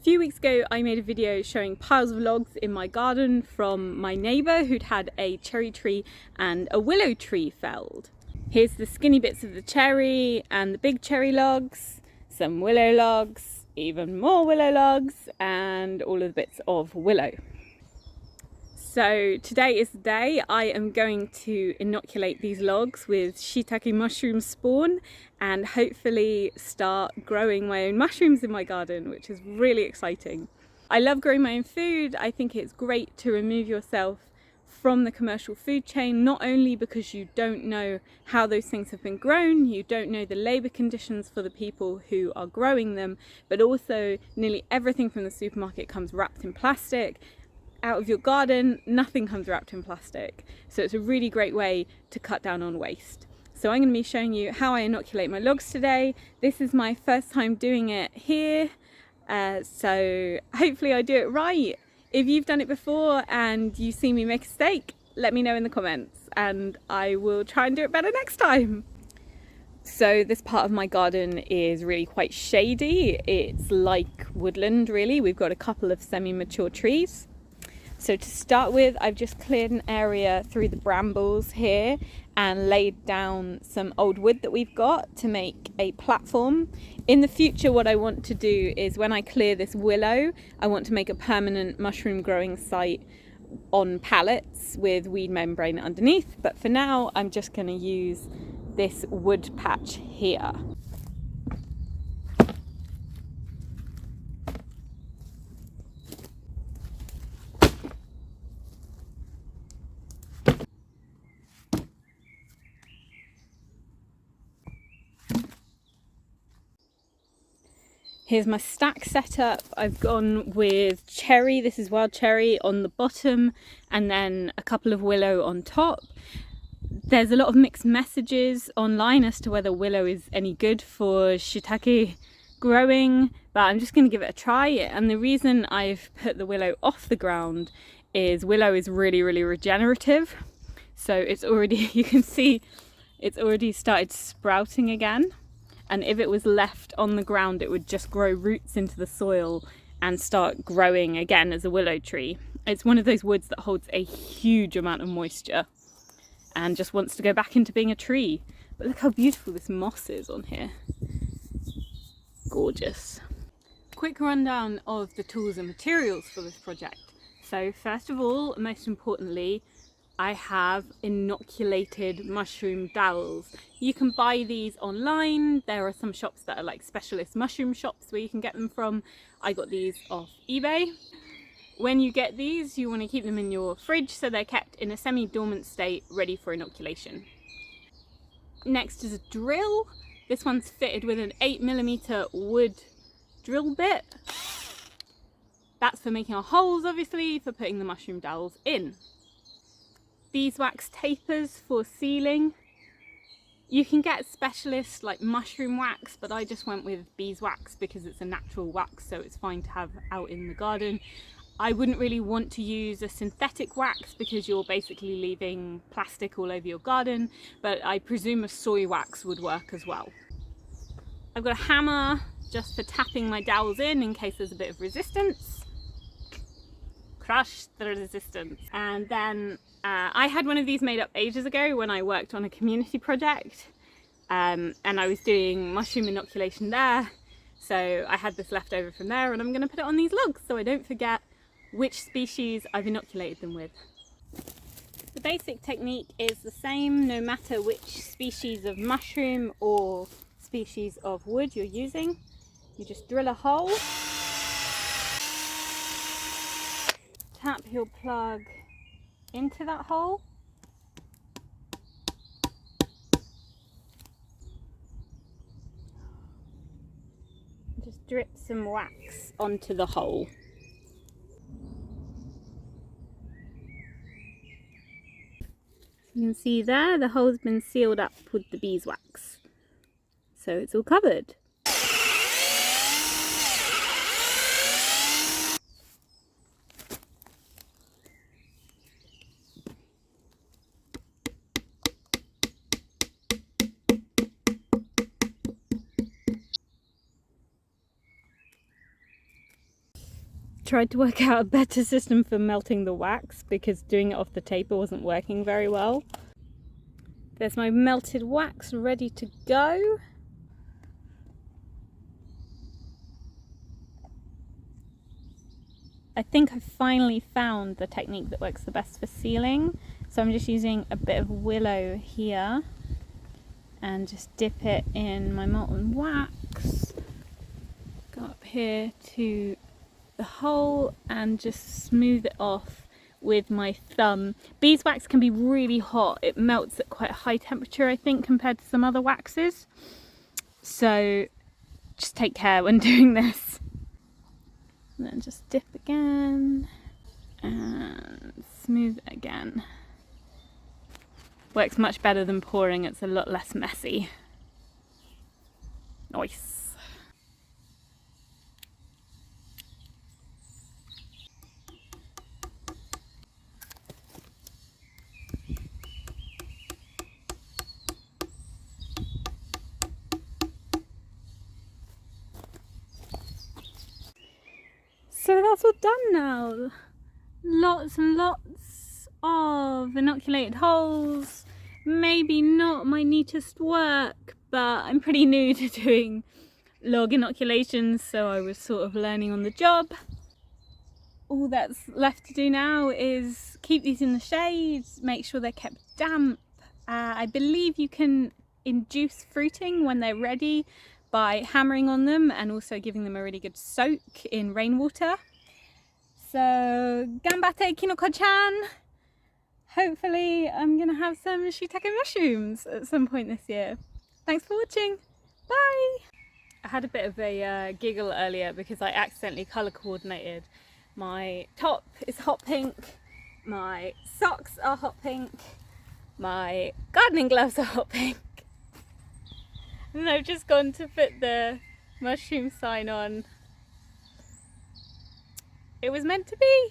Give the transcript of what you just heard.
few weeks ago I made a video showing piles of logs in my garden from my neighbour who'd had a cherry tree and a willow tree felled. Here's the skinny bits of the cherry and the big cherry logs, some willow logs, even more willow logs, and all of the bits of willow. So today is the day I am going to inoculate these logs with shiitake mushroom spawn and hopefully start growing my own mushrooms in my garden, which is really exciting. I love growing my own food. I think it's great to remove yourself from the commercial food chain, not only because you don't know how those things have been grown, you don't know the labour conditions for the people who are growing them, but also nearly everything from the supermarket comes wrapped in plastic. Out of your garden, nothing comes wrapped in plastic. So it's a really great way to cut down on waste. So I'm going to be showing you how I inoculate my logs today. This is my first time doing it here, so hopefully I do it right. If you've done it before and you see me make a mistake, let me know in the comments and I will try and do it better next time. So this part of my garden is really quite shady. It's like woodland really. We've got a couple of semi-mature trees. So to start with, I've just cleared an area through the brambles here and laid down some old wood that we've got to make a platform. In the future, what I want to do is when I clear this willow, I want to make a permanent mushroom growing site on pallets with weed membrane underneath. But for now, I'm just going to use this wood patch here. Here's my stack setup. I've gone with cherry, this is wild cherry on the bottom, and then a couple of willow on top. There's a lot of mixed messages online as to whether willow is any good for shiitake growing, but I'm just going to give it a try. And the reason I've put the willow off the ground is willow is really regenerative. So it's already, you can see it's already started sprouting again. And if it was left on the ground, it would just grow roots into the soil and start growing again as a willow tree. It's one of those woods that holds a huge amount of moisture and just wants to go back into being a tree. But look how beautiful this moss is on here. Gorgeous. Quick rundown of the tools and materials for this project. So first of all, most importantly, I have inoculated mushroom dowels. You can buy these online. There are some shops that are like specialist mushroom shops where you can get them from. I got these off eBay. When you get these, you want to keep them in your fridge so they're kept in a semi-dormant state, ready for inoculation. Next is a drill. This one's fitted with an 8mm wood drill bit. That's for making our holes, obviously, for putting the mushroom dowels in. Beeswax tapers for sealing. You can get specialists like mushroom wax, but I just went with beeswax because it's a natural wax, so it's fine to have out in the garden. I wouldn't really want to use a synthetic wax because you're basically leaving plastic all over your garden, but I presume a soy wax would work as well. I've got a hammer just for tapping my dowels in case there's a bit of resistance. Crush the resistance. And then I had one of these made up ages ago when I worked on a community project, and I was doing mushroom inoculation there, so I had this left over from there and I'm going to put it on these logs so I don't forget which species I've inoculated them with. The basic technique is the same no matter which species of mushroom or species of wood you're using. You just drill a hole, tap your plug into that hole, just drip some wax onto the hole. You can see there the hole's been sealed up with the beeswax, so it's all covered. tried to work out a better system for melting the wax because doing it off the taper wasn't working very well. There's my melted wax ready to go. I think I've finally found the technique that works the best for sealing. So I'm just using a bit of willow here and just dip it in my molten wax. Go up here to the hole and just smooth it off with my thumb. Beeswax can be really hot. It melts at quite a high temperature, I think, compared to some other waxes. So just take care when doing this. And then just dip again and smooth it again. Works much better than pouring, it's a lot less messy. Nice. So that's all done now. Lots and lots of inoculated holes. Maybe not my neatest work, but I'm pretty new to doing log inoculations, so I was sort of learning on the job. All that's left to do now is keep these in the shade, make sure they're kept damp. I believe you can induce fruiting when they're ready by hammering on them and also giving them a really good soak in rainwater. So, ganbatte kinoko-chan! Hopefully I'm going to have some shiitake mushrooms at some point this year. Thanks for watching! Bye! I had a bit of a giggle earlier because I accidentally colour coordinated. My top is hot pink, my socks are hot pink, my gardening gloves are hot pink. And I've just gone to put the mushroom sign on. It was meant to be.